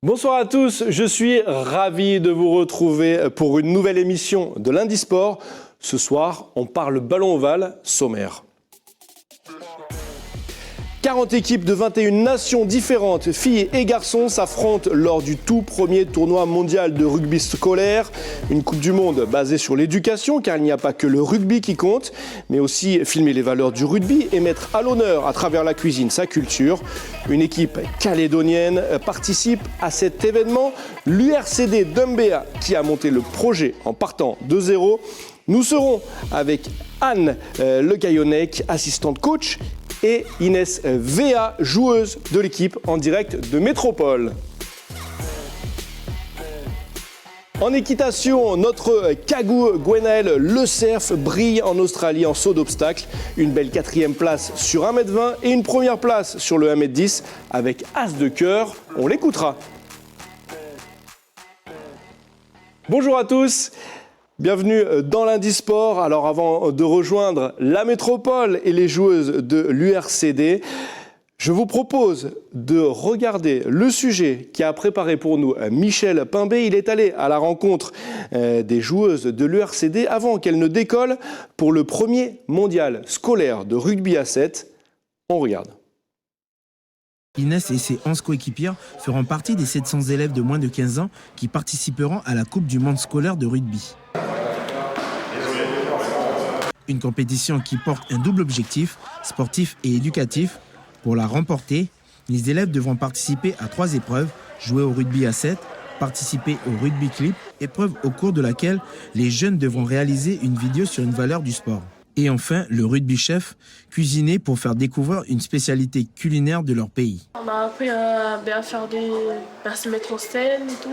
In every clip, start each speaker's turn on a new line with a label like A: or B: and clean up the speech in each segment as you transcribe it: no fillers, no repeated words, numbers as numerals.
A: Bonsoir à tous, je suis ravi de vous retrouver pour une nouvelle émission de Lundi Sport. Ce soir, on parle ballon ovale sommaire. 40 équipes de 21 nations différentes, filles et garçons, s'affrontent lors du tout premier tournoi mondial de rugby scolaire. Une Coupe du Monde basée sur l'éducation, car il n'y a pas que le rugby qui compte, mais aussi filmer les valeurs du rugby et mettre à l'honneur à travers la cuisine sa culture. Une équipe calédonienne participe à cet événement. L'URCD d'Umbéa qui a monté le projet en partant de zéro. Nous serons avec Anne Le Gayonnec, assistante coach, et Inès Véa, joueuse de l'équipe en direct de Métropole. En équitation, notre Kagou Gwenaël Le Cerf brille en Australie en saut d'obstacle. Une belle 4e place sur 1m20 et une première place sur le 1m10 avec As de cœur. On l'écoutera. Bonjour à tous. Bienvenue dans Lundi Sport. Alors avant de rejoindre la Métropole et les joueuses de l'URCD, je vous propose de regarder le sujet qu'a préparé pour nous Michel Pimbé. Il est allé à la rencontre des joueuses de l'URCD avant qu'elles ne décollent pour le premier mondial scolaire de rugby à 7. On regarde.
B: Inès et ses 11 coéquipières feront partie des 700 élèves de moins de 15 ans qui participeront à la Coupe du Monde scolaire de rugby. Une compétition qui porte un double objectif, sportif et éducatif. Pour la remporter, les élèves devront participer à 3 épreuves, jouer au rugby à 7, participer au rugby clip, épreuve au cours de laquelle les jeunes devront réaliser une vidéo sur une valeur du sport. Et enfin, le rugby chef, cuisiner pour faire découvrir une spécialité culinaire de leur pays.
C: On a appris à se mettre en scène et tout.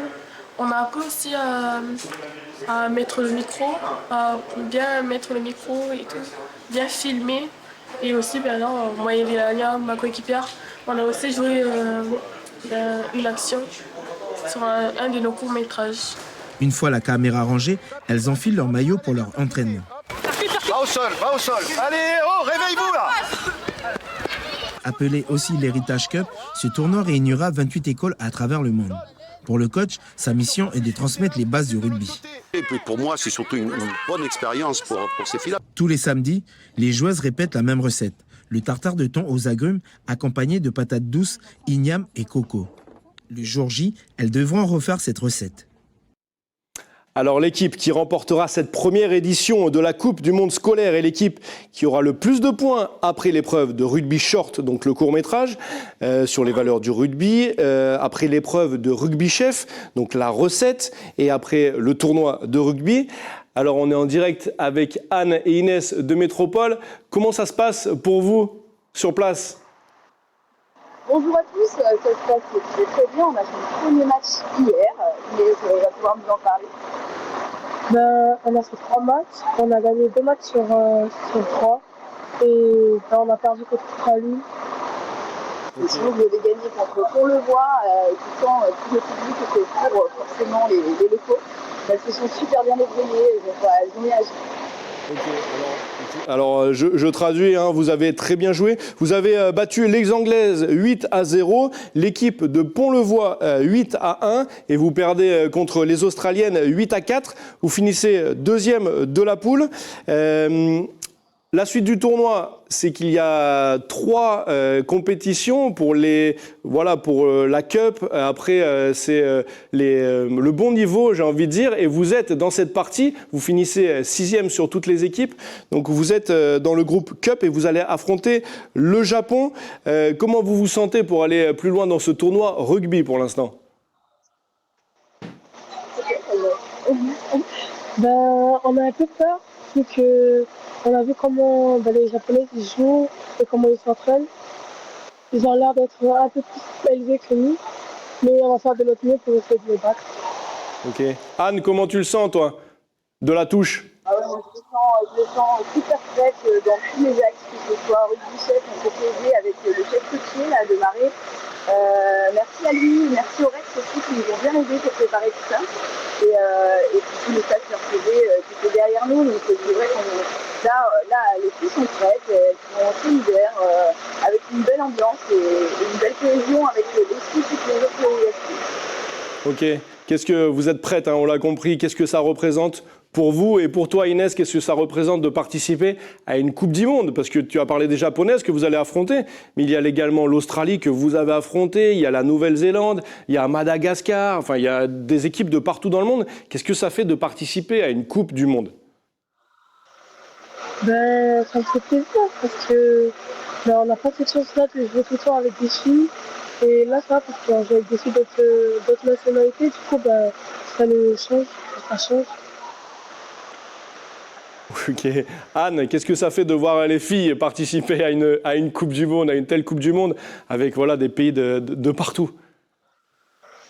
C: On a appris aussi à mettre le micro, à bien mettre le micro et tout, bien filmer. Et aussi, moi et Léa, ma coéquipière, on a aussi joué une action sur un de nos courts-métrages.
B: Une fois la caméra rangée, elles enfilent leur maillot pour leur entraînement.
D: Va au sol. Allez, réveille-vous là.
B: Appelé aussi l'Héritage Cup, ce tournoi réunira 28 écoles à travers le monde. Pour le coach, sa mission est de transmettre les bases du rugby.
D: Et pour moi, c'est surtout une bonne expérience pour ces filles-là.
B: Tous les samedis, les joueuses répètent la même recette. Le tartare de thon aux agrumes accompagné de patates douces, igname et coco. Le jour J, elles devront refaire cette recette.
A: Alors l'équipe qui remportera cette première édition de la Coupe du Monde scolaire est l'équipe qui aura le plus de points après l'épreuve de rugby short, donc le court-métrage, sur les valeurs du rugby, après l'épreuve de rugby chef, donc la recette, et après le tournoi de rugby. Alors on est en direct avec Anne et Inès de Métropole. Comment ça se passe pour vous sur place ?
E: Bonjour à tous, ça se passe très bien. On a fait le premier match hier, mais on va pouvoir nous en parler.
C: On a fait 3 matchs, on a gagné 2 matchs sur 3 et on a perdu contre Australie.
E: Et sinon, vous avez gagné contre Pont-le-Voix, et pourtant tout le public était pour forcément les locaux. Elles se sont super bien débrouillées, elles ont réagi.
A: Alors, je traduis, vous avez très bien joué. Vous avez battu les Anglaises 8-0, l'équipe de Pont-le-Voix 8-1 et vous perdez contre les Australiennes 8-4. Vous finissez 2e de la poule. La suite du tournoi, c'est qu'il y a 3 compétitions pour la Cup. Après, c'est le bon niveau, j'ai envie de dire. Et vous êtes dans cette partie, vous finissez 6e sur toutes les équipes. Donc vous êtes dans le groupe Cup et vous allez affronter le Japon. Comment vous vous sentez pour aller plus loin dans ce tournoi rugby pour l'instant ?
C: On a un peu peur, vu que on a vu comment les Japonais jouent et comment ils s'entraînent. Ils ont l'air d'être un peu plus élevés que nous, mais on va faire de notre mieux pour essayer de les battre.
A: Ok. Anne, comment tu le sens, toi, de la touche ?
E: Je me sens super prête dans tous les axes, que ce soit rugby chef, on s'est aidé avec le chef coaché là, de Marais. Merci à lui, merci au Rex aussi qui nous ont bien aidés pour préparer tout ça. Et puis tous les staff RCD qui étaient derrière nous. Donc c'est vrai qu'on là les filles sont prêtes, elles sont solidaires, avec une belle ambiance et une belle cohésion avec aussi toutes les autres OSP.
A: Ok. Qu'est-ce que vous êtes prête, hein, on l'a compris. Qu'est-ce que ça représente pour vous et pour toi, Inès? Qu'est-ce que ça représente de participer à une Coupe du Monde? Parce que tu as parlé des Japonaises que vous allez affronter, mais il y a également l'Australie que vous avez affrontée, il y a la Nouvelle-Zélande, il y a Madagascar, enfin il y a des équipes de partout dans le monde. Qu'est-ce que ça fait de participer à une Coupe du Monde?
F: Ben, ça me fait plaisir parce que ben, on n'a pas cette chance-là de jouer tout le temps avec des filles. Et là, ça va parce qu'on joue avec des filles d'autres nationalités. Du coup, ben, ça nous change, ça change.
A: Ok. Anne, qu'est-ce que ça fait de voir les filles participer à une Coupe du Monde, à une telle Coupe du Monde, avec voilà, des pays de partout?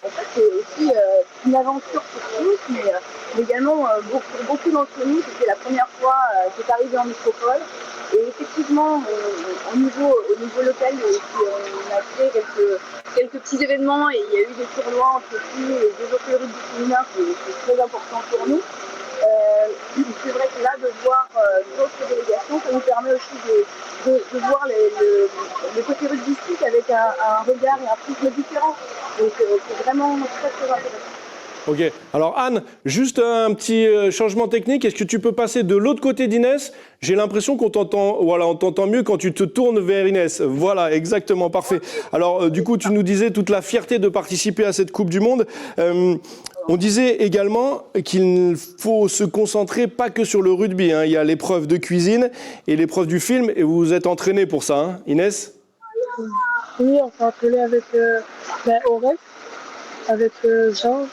E: En fait, c'est aussi une aventure pour tous, mais également pour beaucoup d'entre nous, c'était la première fois que c'est arrivé en métropole. Et effectivement, au niveau local, on a fait quelques petits événements et il y a eu des tournois entre filles et développer le rugby féminin, c'est très important pour nous. C'est vrai que là, de voir d'autres délégations, ça nous permet aussi de voir le côté rugbystique avec un regard et un prisme différent. Donc c'est vraiment très très intéressant.
A: Ok. Alors Anne, juste un petit changement technique. Est-ce que tu peux passer de l'autre côté d'Inès? J'ai l'impression qu'on t'entend, voilà, on t'entend mieux quand tu te tournes vers Inès. Voilà, exactement, parfait. Alors du coup, tu nous disais toute la fierté de participer à cette Coupe du Monde. On disait également qu'il faut se concentrer pas que sur le rugby, hein. Il y a l'épreuve de cuisine et l'épreuve du film, et vous vous êtes entraîné pour ça, hein, Inès?
F: Oui, on s'est entraîné avec Aurel, avec Jean.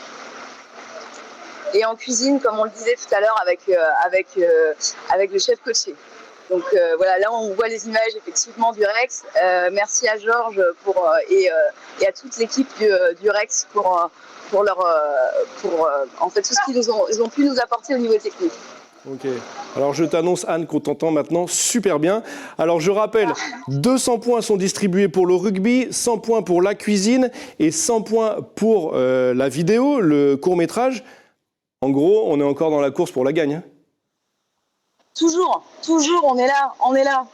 E: Et en cuisine, comme on le disait tout à l'heure, avec le chef coaché. Donc voilà, là on voit les images effectivement du Rex. Merci à Georges et à toute l'équipe du Rex pour en fait tout ce qu'ils ils ont pu nous apporter au niveau technique.
A: Ok. Alors je t'annonce, Anne, qu'on t'entend maintenant super bien. Alors je rappelle, 200 points sont distribués pour le rugby, 100 points pour la cuisine et 100 points pour la vidéo, le court-métrage. En gros, on est encore dans la course pour la gagne, hein.
E: Toujours, on est là.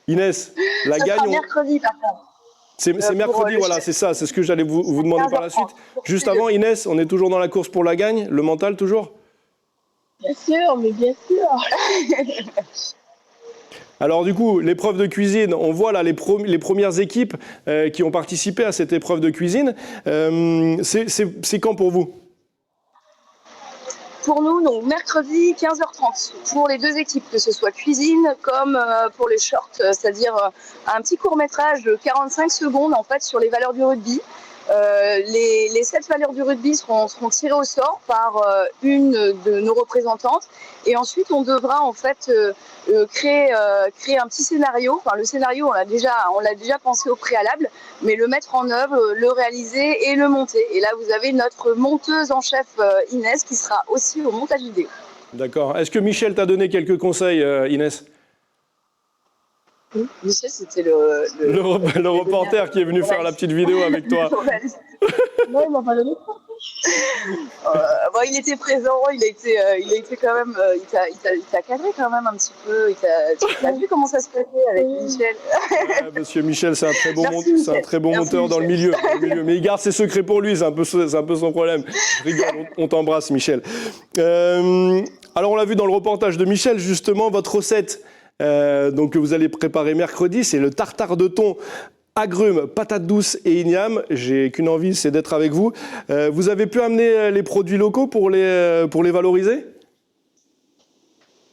A: Inès, la
E: Ça
A: gagne...
E: sera mercredi par contre.
A: C'est mercredi, voilà, c'est ça, c'est ce que j'allais vous demander par la suite. Juste avant, Inès, on est toujours dans la course pour la gagne, le mental toujours?
F: Bien sûr, mais bien sûr.
A: Alors du coup, l'épreuve de cuisine, on voit là les premières équipes qui ont participé à cette épreuve de cuisine. C'est quand pour vous?
E: Pour nous, donc mercredi 15h30 pour les deux équipes, que ce soit cuisine comme pour les shorts, c'est-à-dire un petit court-métrage de 45 secondes en fait sur les valeurs du rugby. Les 7 valeurs du rugby seront tirées au sort par une de nos représentantes et ensuite on devra en fait créer un petit scénario. Enfin, le scénario on l'a déjà pensé au préalable, mais le mettre en œuvre, le réaliser et le monter. Et là vous avez notre monteuse en chef Inès qui sera aussi au montage vidéo.
A: D'accord. Est-ce que Michel t'a donné quelques conseils, Inès?
E: Michel, c'était le
A: reporter qui est venu faire la petite vidéo avec toi.
F: Non, il m'a pas donné.
E: Bon, il était présent, il a été quand même, il t'a cadré quand même un petit peu. Tu as vu comment ça se passait avec Michel?
A: Ouais, monsieur Michel, c'est un très bon monteur dans le milieu. Mais il garde ses secrets pour lui, c'est un peu son problème. Je rigole, on t'embrasse, Michel. Alors, on l'a vu dans le reportage de Michel, justement, votre recette. Donc que vous allez préparer mercredi, c'est le tartare de thon, agrumes, patates douces et igname. J'ai qu'une envie, c'est d'être avec vous. Vous avez pu amener les produits locaux pour les valoriser?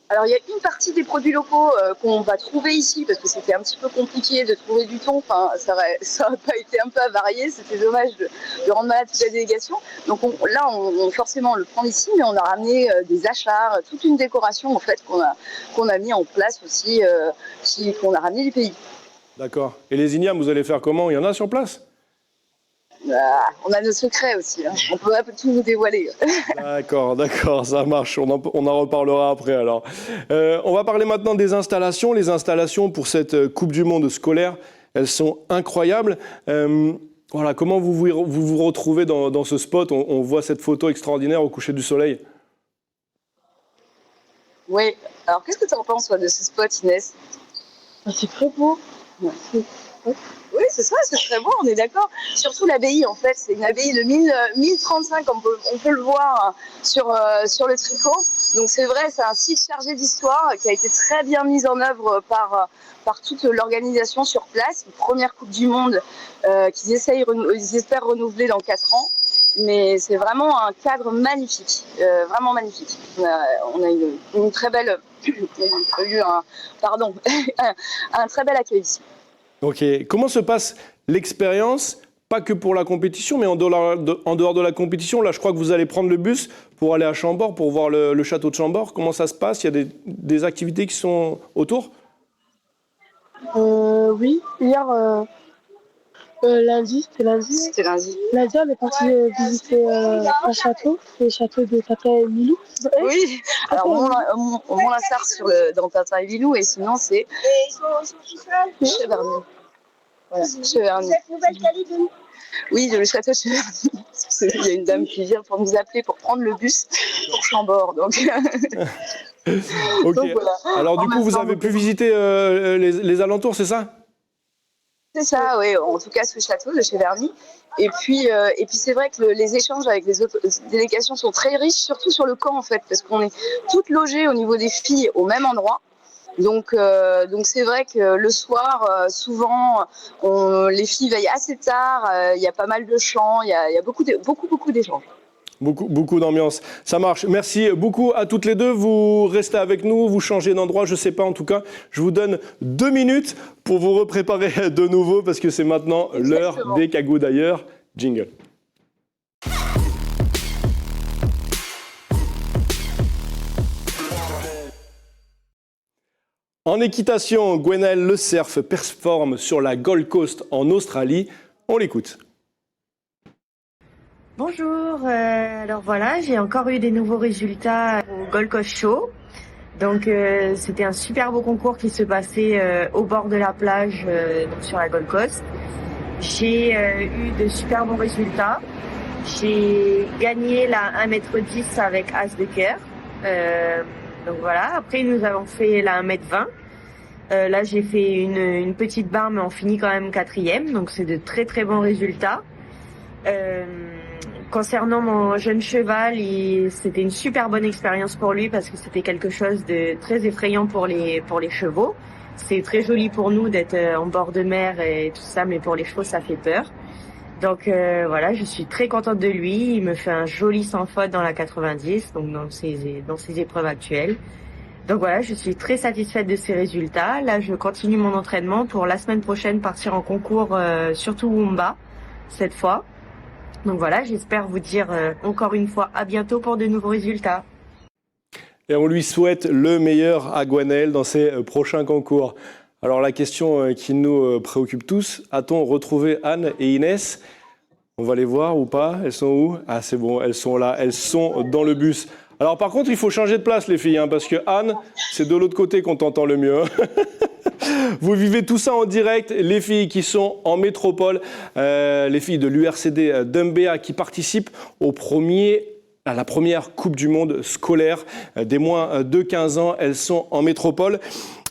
E: Alors il y a une partie des produits locaux qu'on va trouver ici parce que c'était un petit peu compliqué de trouver du thon. Enfin, ça aurait pas été un peu avarié. C'était dommage de rendre malade toute la délégation. Donc là, forcément, on le prend ici, mais on a ramené des achats, toute une décoration en fait qu'on a mis en place aussi, qu'on a ramené du pays.
A: D'accord. Et les ignames, vous allez faire comment? Il y en a sur place?
E: On a nos secrets aussi, hein. On peut pas tout vous dévoiler.
A: D'accord, ça marche. On en reparlera après alors. On va parler maintenant des installations. Les installations pour cette Coupe du Monde scolaire, elles sont incroyables. Voilà, comment vous retrouvez dans ce spot? On voit cette photo extraordinaire au coucher du soleil.
E: Oui. Alors qu'est-ce que tu en penses toi, de ce spot, Inès?
F: C'est très beau. Ouais. fait.
E: Oui, c'est ça, c'est très beau, on est d'accord. Surtout l'abbaye, en fait, c'est une abbaye de 1035, on peut le voir sur le tricot. Donc c'est vrai, c'est un site chargé d'histoire qui a été très bien mis en œuvre par toute l'organisation sur place. Une première Coupe du Monde qu'ils espèrent renouveler dans 4 ans. Mais c'est vraiment un cadre magnifique, vraiment magnifique. On a une très belle, un très bel accueil ici.
A: Ok. Comment se passe l'expérience, pas que pour la compétition, mais en dehors de la compétition? Là, je crois que vous allez prendre le bus pour aller à Chambord, pour voir le château de Chambord. Comment ça se passe? Il y a des activités qui sont autour?
F: Oui, hier, lundi, c'était lundi.
E: C'était lundi.
F: Lundi, on est parti visiter un château, le château de Tata et Milou.
E: Oui, alors Mont-la-Sarre dans Tintin et Lilou, et sinon c'est Cheverny. Voilà, Cheverny. Oui, le château de Cheverny. Il y a une dame qui vient pour nous appeler pour prendre le bus pour Chambord. Donc,
A: Ok.
E: donc voilà.
A: Alors du coup, vous avez pu visiter les alentours, c'est ça?
E: C'est ça, oui, en tout cas ce château de Cheverny. Et puis c'est vrai que les échanges avec les autres délégations sont très riches, surtout sur le camp en fait, parce qu'on est toutes logées au niveau des filles au même endroit. Donc c'est vrai que le soir, souvent, les filles veillent assez tard. Il y a pas mal de chants, il y a beaucoup d'échanges.
A: Beaucoup d'ambiance. Ça marche. Merci beaucoup à toutes les deux. Vous restez avec nous, vous changez d'endroit, je ne sais pas en tout cas. Je vous donne 2 minutes pour vous repréparer de nouveau parce que c'est maintenant l'heure des cagous d'ailleurs. Jingle. En équitation, Gwenaëlle Le Cerf performe sur la Gold Coast en Australie. On l'écoute.
G: Bonjour, alors voilà, j'ai encore eu des nouveaux résultats au Gold Coast Show. Donc c'était un super beau concours qui se passait au bord de la plage donc sur la Gold Coast. J'ai eu de super bons résultats. J'ai gagné la 1m10 avec As de Cœur. Donc voilà, après nous avons fait la 1m20. Là j'ai fait une petite barre mais on finit quand même 4e, donc c'est de très très bons résultats. Concernant mon jeune cheval, c'était une super bonne expérience pour lui parce que c'était quelque chose de très effrayant pour les chevaux. C'est très joli pour nous d'être en bord de mer et tout ça, mais pour les chevaux ça fait peur. Donc voilà, je suis très contente de lui. Il me fait un joli sans faute dans la 90, donc dans ses épreuves actuelles. Donc voilà, je suis très satisfaite de ces résultats. Là, je continue mon entraînement pour la semaine prochaine partir en concours sur Toowoomba cette fois. Donc voilà, j'espère vous dire encore une fois à bientôt pour de nouveaux résultats.
A: Et on lui souhaite le meilleur à Gwenaëlle dans ses prochains concours. Alors la question qui nous préoccupe tous, a-t-on retrouvé Anne et Inès? On va les voir ou pas? Elles sont où? Ah c'est bon, elles sont là, elles sont dans le bus. Alors par contre, il faut changer de place les filles, hein, parce que Anne, c'est de l'autre côté qu'on t'entend le mieux. Vous vivez tout ça en direct, les filles qui sont en métropole, les filles de l'URCD d'Umbéa qui participent à la première Coupe du Monde scolaire des moins de 15 ans. Elles sont en métropole.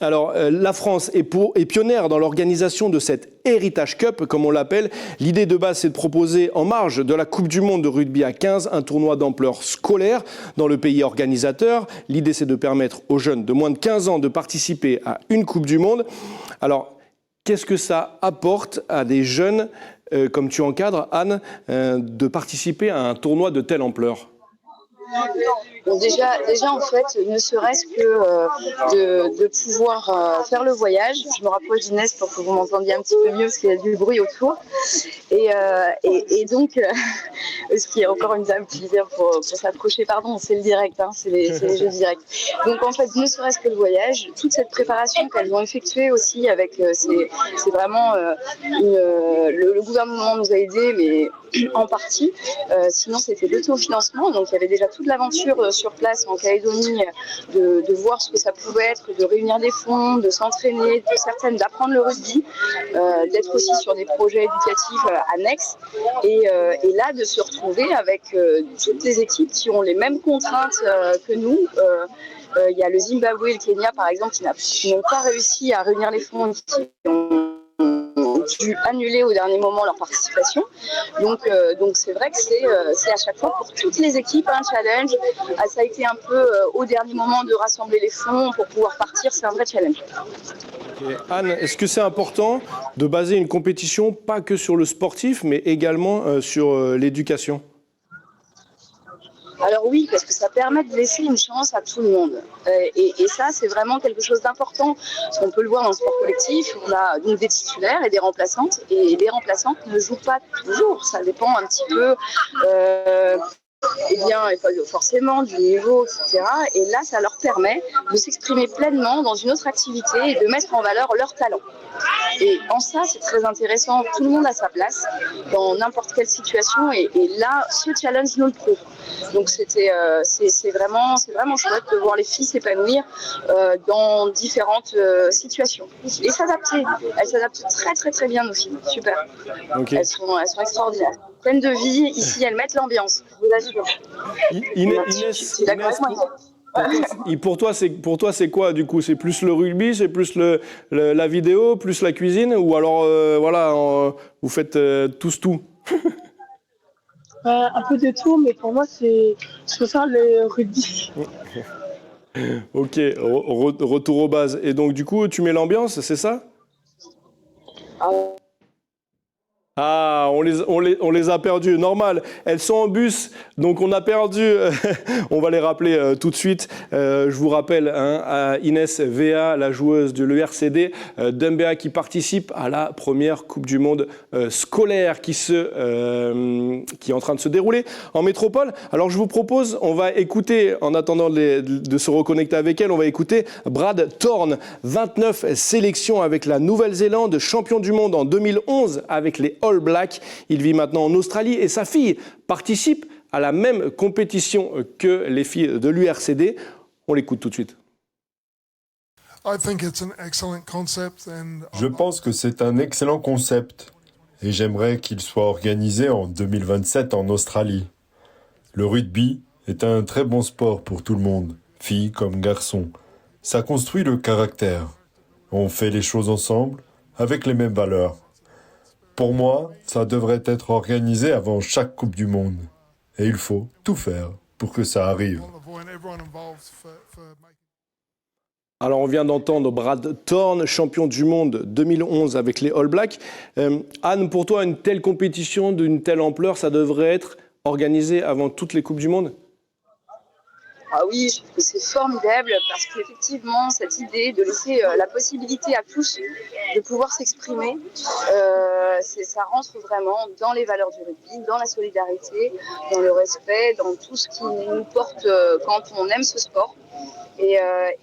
A: Alors, la France est pionnière dans l'organisation de cette Heritage Cup, comme on l'appelle. L'idée de base, c'est de proposer, en marge de la Coupe du Monde de rugby à 15, un tournoi d'ampleur scolaire dans le pays organisateur. L'idée, c'est de permettre aux jeunes de moins de 15 ans de participer à une Coupe du Monde. Alors, qu'est-ce que ça apporte à des jeunes, comme tu encadres, Anne, de participer à un tournoi de telle ampleur ?
E: Bon, déjà en fait, ne serait-ce que de pouvoir faire le voyage. Je me rapproche d'Inès pour que vous m'entendiez un petit peu mieux parce qu'il y a du bruit autour. Et donc, ce qui est encore une dame qui vient pour s'approcher, pardon, c'est le direct, hein, c'est les jeux directs. Donc en fait, ne serait-ce que le voyage, toute cette préparation qu'elles ont effectuée aussi avec, c'est vraiment, le gouvernement nous a aidés, mais en partie. Sinon, c'était l'autofinancement. Donc, il y avait déjà toute l'aventure sur place en Calédonie de voir ce que ça pouvait être, de réunir des fonds, de s'entraîner, d'apprendre le rugby, d'être aussi sur des projets éducatifs annexes. Et là, de se retrouver avec toutes les équipes qui ont les mêmes contraintes que nous. Il y a le Zimbabwe et le Kenya, par exemple, qui n'ont pas réussi à réunir les fonds, qui ont dû annuler au dernier moment leur participation. Donc c'est vrai que c'est à chaque fois pour toutes les équipes un challenge. Ça a été un peu au dernier moment de rassembler les fonds pour pouvoir partir, c'est un vrai challenge.
A: Et Anne, est-ce que c'est important de baser une compétition pas que sur le sportif, mais également sur l'éducation ?
E: Alors oui, parce que ça permet de laisser une chance à tout le monde. Et ça, c'est vraiment quelque chose d'important. Parce qu'on peut le voir dans le sport collectif, on a donc des titulaires et des remplaçantes. Et les remplaçantes ne jouent pas toujours. Ça dépend un petit peu, et pas forcément du niveau, etc. Et là, ça leur permet de s'exprimer pleinement dans une autre activité et de mettre en valeur leur talent. Et en ça, c'est très intéressant. Tout le monde a sa place dans n'importe quelle situation. Et là, ce challenge nous le prouve. Donc c'est vraiment chouette de voir les filles s'épanouir dans différentes situations et s'adapter. Elles s'adaptent très très très bien, nos filles. Super. Okay. Elles sont extraordinaires. Pleines de vie. Ici, elles mettent l'ambiance. Je vous assure.
A: Inès, pour toi, c'est quoi du coup? C'est plus le rugby, c'est plus la vidéo, plus la cuisine, ou alors vous faites tous tout?
F: Un peu de tout, mais pour moi, je préfère le rugby.
A: Ok, retour aux bases. Et donc, du coup, tu mets l'ambiance, c'est ça? Ah, on les a perdus. Normal, elles sont en bus, donc on a perdu. On va les rappeler tout de suite. Je vous rappelle, Inès Véa, la joueuse de l'URCD d'Umbéa, qui participe à la première Coupe du Monde scolaire qui est en train de se dérouler en métropole. Alors je vous propose, on va écouter, en attendant de se reconnecter avec elle, on va écouter Brad Thorne, 29 sélections avec la Nouvelle-Zélande, champion du monde en 2011 avec les All Blacks. Il vit maintenant en Australie et sa fille participe à la même compétition que les filles de l'URCD. On l'écoute tout de suite.
H: Je pense que c'est un excellent concept et j'aimerais qu'il soit organisé en 2027 en Australie. Le rugby est un très bon sport pour tout le monde, filles comme garçons. Ça construit le caractère. On fait les choses ensemble avec les mêmes valeurs. Pour moi, ça devrait être organisé avant chaque Coupe du Monde. Et il faut tout faire pour que ça arrive.
A: Alors, on vient d'entendre Brad Thorne, champion du monde 2011 avec les All Blacks. Anne, pour toi, une telle compétition d'une telle ampleur, ça devrait être organisé avant toutes les Coupes du Monde ?
E: Ah oui, je trouve que c'est formidable parce qu'effectivement, cette idée de laisser la possibilité à tous de pouvoir s'exprimer, ça rentre vraiment dans les valeurs du rugby, dans la solidarité, dans le respect, dans tout ce qui nous porte quand on aime ce sport. Et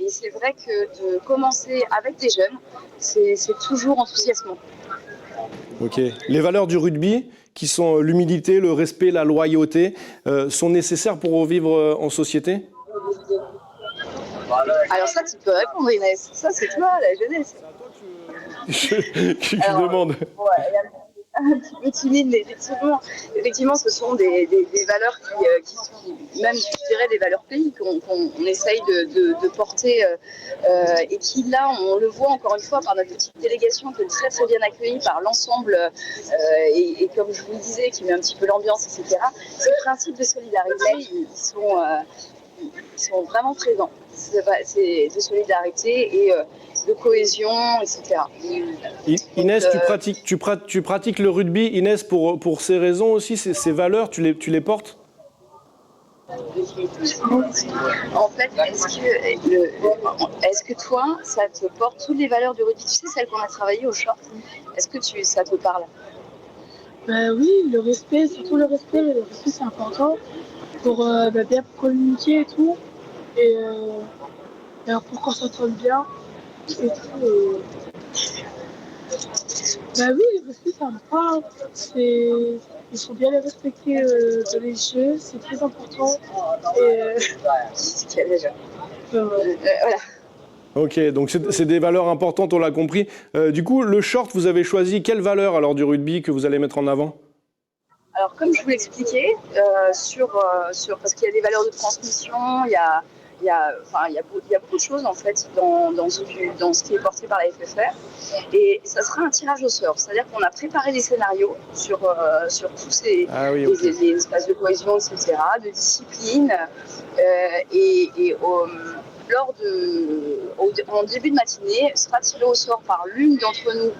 E: c'est vrai que de commencer avec des jeunes, c'est toujours enthousiasmant.
A: Ok. Les valeurs du rugby, qui sont l'humilité, le respect, la loyauté, sont nécessaires pour vivre en société ?
E: Alors ça, tu peux répondre, Inès. Ça, c'est toi, la jeunesse.
A: Je demande.
E: Ouais, un petit peu timide, mais effectivement, ce sont des valeurs qui sont, même, je dirais, des valeurs pays qu'on essaye de porter et qui, là, on le voit encore une fois par notre petite délégation qui est très, très bien accueillie par l'ensemble et comme je vous le disais, qui met un petit peu l'ambiance, etc. Ces principes de solidarité, ils sont vraiment présents. C'est de solidarité et de cohésion, etc.
A: Inès, tu pratiques le rugby, Inès, pour ces raisons aussi, ces valeurs, tu les portes ?
E: En fait, est-ce que toi, ça te porte toutes les valeurs du rugby? Tu sais, celles qu'on a travaillées au short, est-ce que ça te parle?
F: Oui, le respect, surtout le respect c'est important pour bien communiquer et tout. Et pour qu'on s'entende bien et tout. Oui, le respect, ça me parle. Il faut bien les respecter dans les jeux, c'est très important.
E: Voilà.
A: Ok, donc c'est des valeurs importantes, on l'a compris. Du coup, le short, vous avez choisi quelle valeur alors du rugby que vous allez mettre en avant ? Alors,
E: comme je vous l'expliquais, parce qu'il y a des valeurs de transmission, il y a beaucoup de choses en fait dans ce qui est porté par la FFR, et ça sera un tirage au sort. C'est-à-dire qu'on a préparé des scénarios sur tous ces les espaces de cohésion, etc., de discipline, en début de matinée, sera tiré au sort par l'une d'entre nous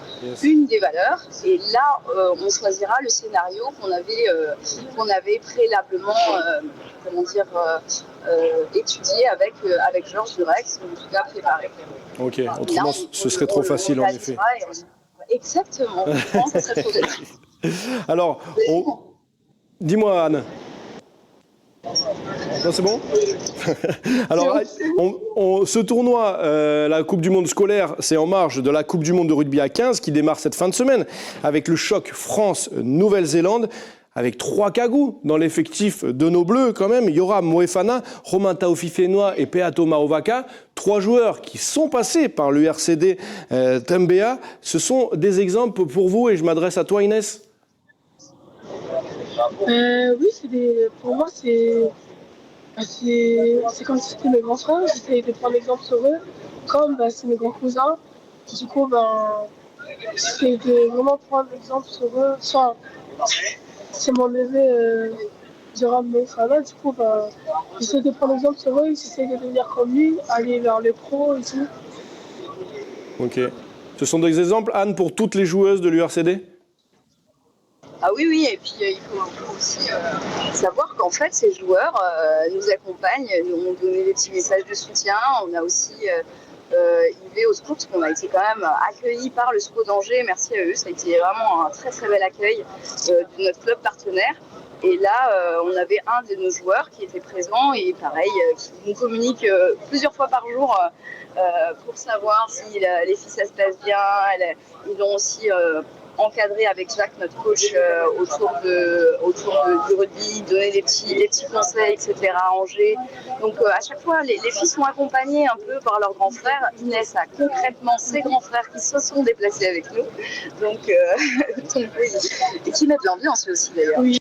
E: une des valeurs, et là on choisira le scénario qu'on avait préalablement étudié avec Georges Durex, en tout cas préparé.
A: Ok, autrement ce serait trop facile en effet.
E: Exactement, ça serait trop facile.
A: Alors, dis-moi Anne. Non, c'est bon. Alors, ce tournoi, la Coupe du Monde scolaire, c'est en marge de la Coupe du Monde de rugby à 15 qui démarre cette fin de semaine avec le choc France-Nouvelle-Zélande, avec 3 cagous dans l'effectif de nos Bleus quand même. Yoram Moefana, Romain Taofifénois et Peato Maovaka, 3 joueurs qui sont passés par l'URCD Tembea. Ce sont des exemples pour vous et je m'adresse à toi Inès.
F: Oui, pour moi, c'est comme si c'était mes grands frères. J'essaie de prendre exemple sur eux, comme c'est mes grands cousins. Du coup, j'essaie de vraiment prendre exemple sur eux. Soit c'est mon neveu Yoram Moefana. Du coup, j'essaie de prendre exemple sur eux. J'essaie de devenir comme lui, aller vers les pros et tout.
A: Ok. Ce sont des exemples, Anne, pour toutes les joueuses de l'URCD ?
E: Ah oui, et puis il faut aussi savoir qu'en fait ces joueurs nous accompagnent, nous ont donné des petits messages de soutien. On a aussi Yves au SCO, parce qu'on a été quand même accueillis par le SCO d'Angers, merci à eux, ça a été vraiment un très très bel accueil de notre club partenaire. Et là, on avait un de nos joueurs qui était présent et pareil, qui nous communique plusieurs fois par jour pour savoir si les filles ça se passe bien. Ils ont aussi encadré avec Jacques, notre coach, autour du rugby, donner des petits conseils, etc. à Angers. Donc à chaque fois, les filles sont accompagnées un peu par leurs grands frères. Inès a concrètement ses grands frères qui se sont déplacés avec nous. Donc oui. Et qui mettent l'ambiance aussi d'ailleurs. Oui.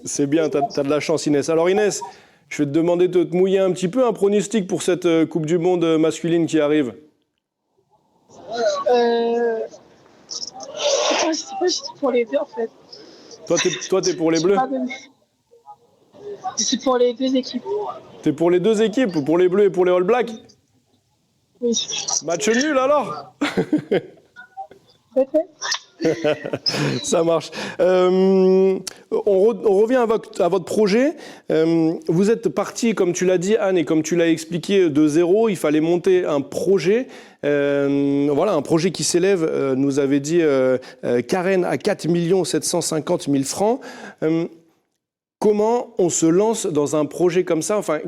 A: C'est bien, t'as de la chance Inès. Alors Inès, je vais te demander de te mouiller un petit peu, un pronostic pour cette Coupe du Monde masculine qui arrive.
F: Je sais pas, je suis pour les deux en fait.
A: Toi, t'es pour les Bleus ?
F: Je suis pour les deux équipes.
A: T'es pour les deux équipes, pour les Bleus et pour les All Blacks ?
F: Oui.
A: Match nul alors ? Ça marche. On revient à votre projet. Vous êtes parti, comme tu l'as dit, Anne, et comme tu l'as expliqué, de zéro. Il fallait monter un projet. Un projet qui s'élève, nous avait dit Karen, à 4 750 000 francs. Comment on se lance dans un projet comme ça ? Enfin,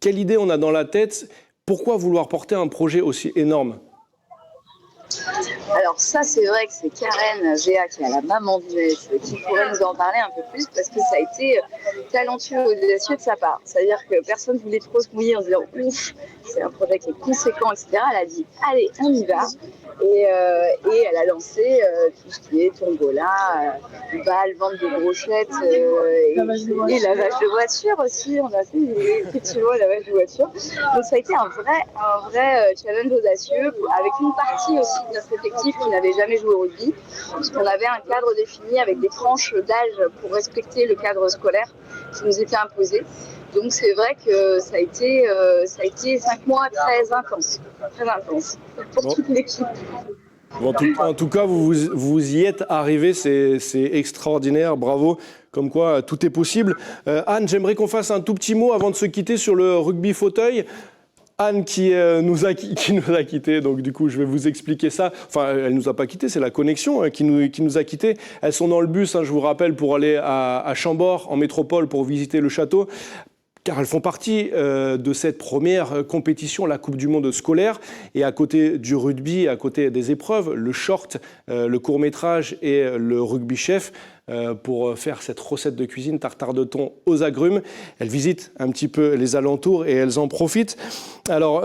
A: quelle idée on a dans la tête ? Pourquoi vouloir porter un projet aussi énorme ?
E: Alors ça, c'est vrai que c'est Karen Géa, qui est la maman d'Inès, qui pourrait nous en parler un peu plus, parce que ça a été talentueux et audacieux de sa part. C'est-à-dire que personne ne voulait trop se mouiller en se disant « ouf, c'est un projet qui est conséquent, etc. » Elle a dit « allez, on y va ». Et elle a lancé tout ce qui est tombola, balles, vente de brochettes et lavage de voiture aussi. On a fait effectivement le lavage de voiture. Donc ça a été un vrai challenge audacieux avec une partie aussi de notre effectif qui n'avait jamais joué au rugby, puisqu'on avait un cadre défini avec des tranches d'âge pour respecter le cadre scolaire qui nous était imposé. Donc c'est vrai que ça a été 5 mois très intenses pour toute l'équipe.
A: Bon, en tout cas, vous y êtes arrivé, c'est extraordinaire, bravo. Comme quoi, tout est possible. Anne, j'aimerais qu'on fasse un tout petit mot avant de se quitter sur le rugby fauteuil. Anne qui nous a quittés, donc du coup je vais vous expliquer ça. Enfin, elle nous a pas quittés, c'est la connexion qui nous a quittés. Elles sont dans le bus, je vous rappelle, pour aller à Chambord, en métropole, pour visiter le château. Car elles font partie de cette première compétition, la Coupe du Monde scolaire. Et à côté du rugby, à côté des épreuves, le short, le court-métrage et le rugby chef, pour faire cette recette de cuisine, tartare de thon aux agrumes. Elles visitent un petit peu les alentours et elles en profitent. Alors,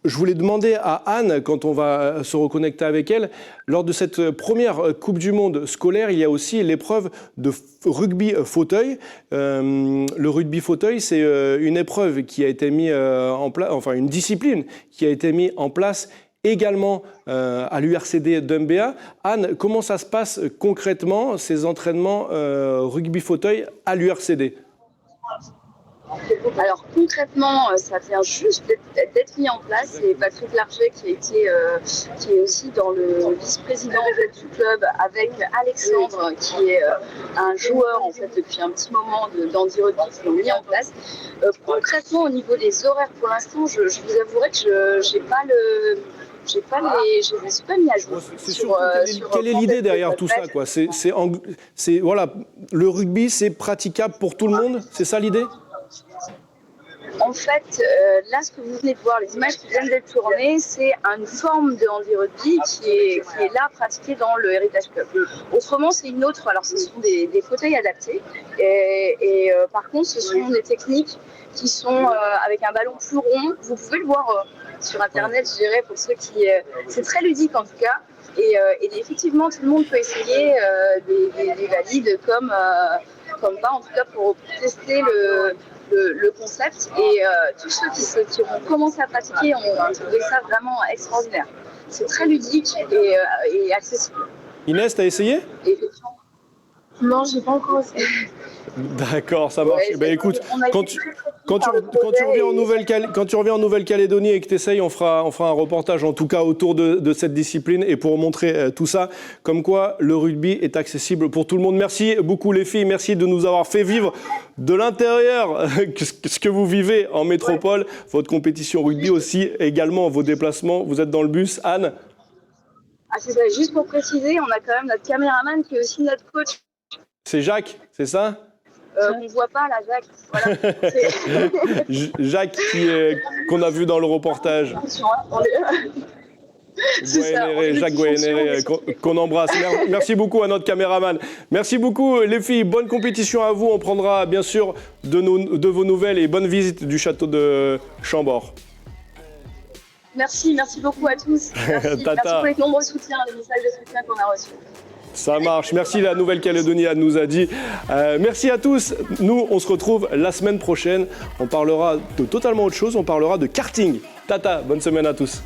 A: je voulais demander à Anne, quand on va se reconnecter avec elle, lors de cette première Coupe du Monde scolaire, il y a aussi l'épreuve de rugby fauteuil. Le rugby fauteuil, c'est une épreuve qui a été mise en place, enfin une discipline qui a été mise en place également à l'URCD d'Umbéa. Anne, comment ça se passe concrètement, ces entraînements rugby fauteuil à l'URCD ?
E: Alors concrètement, ça vient juste d'être mis en place. C'est Patrick Larget qui est aussi dans le vice-président en fait, du club, avec Alexandre qui est un joueur en fait depuis un petit moment d'Andy Rugby qui l'ont mis en place. Concrètement, au niveau des horaires, pour l'instant, je vous avouerai que je me suis pas mis à jour.
A: Quelle est l'idée derrière tout ça, quoi ? Voilà, le rugby, c'est praticable pour tout le monde, c'est ça l'idée ?
E: En fait, là, ce que vous venez de voir, les images qui viennent d'être tournées, c'est une forme de handi rugby qui est là pratiquée dans le Heritage Club. Autrement, c'est une autre. Alors, ce sont des fauteuils adaptés. Et par contre, ce sont des techniques qui sont avec un ballon plus rond. Vous pouvez le voir sur Internet, je dirais, pour ceux qui... c'est très ludique, en tout cas. Et effectivement, tout le monde peut essayer des valides comme pas, en tout cas, pour tester le concept. Et tous ceux qui ont commencé à pratiquer ont trouvé ça vraiment extraordinaire. C'est très ludique et accessible.
A: Inès, t'as essayé ?
F: Non, j'ai pas encore essayé.
A: D'accord, ça marche. Écoute, quand tu reviens en Nouvelle-Calédonie et que tu essayes, on fera un reportage en tout cas autour de cette discipline et pour montrer tout ça, comme quoi le rugby est accessible pour tout le monde. Merci beaucoup les filles, merci de nous avoir fait vivre de l'intérieur ce que vous vivez en métropole, votre compétition rugby aussi, également vos déplacements. Vous êtes dans le bus, Anne ?
E: Ah, c'est ça, juste pour préciser, on a quand même notre caméraman qui est aussi notre coach.
A: C'est Jacques, c'est ça ?
E: On ne voit pas là, Jacques. Voilà.
A: Jacques qu'on a vu dans le reportage. Jacques Goyenéré, qu'on embrasse. Merci beaucoup à notre caméraman. Merci beaucoup les filles, bonne compétition à vous. On prendra bien sûr de vos nouvelles et bonne visite du château de Chambord.
E: Merci beaucoup à tous. Merci pour les nombreux soutiens, les messages de soutien qu'on a reçus.
A: Ça marche. Merci la Nouvelle-Calédonie, elle nous a dit. Merci à tous. Nous, on se retrouve la semaine prochaine. On parlera de totalement autre chose. On parlera de karting. Tata, bonne semaine à tous.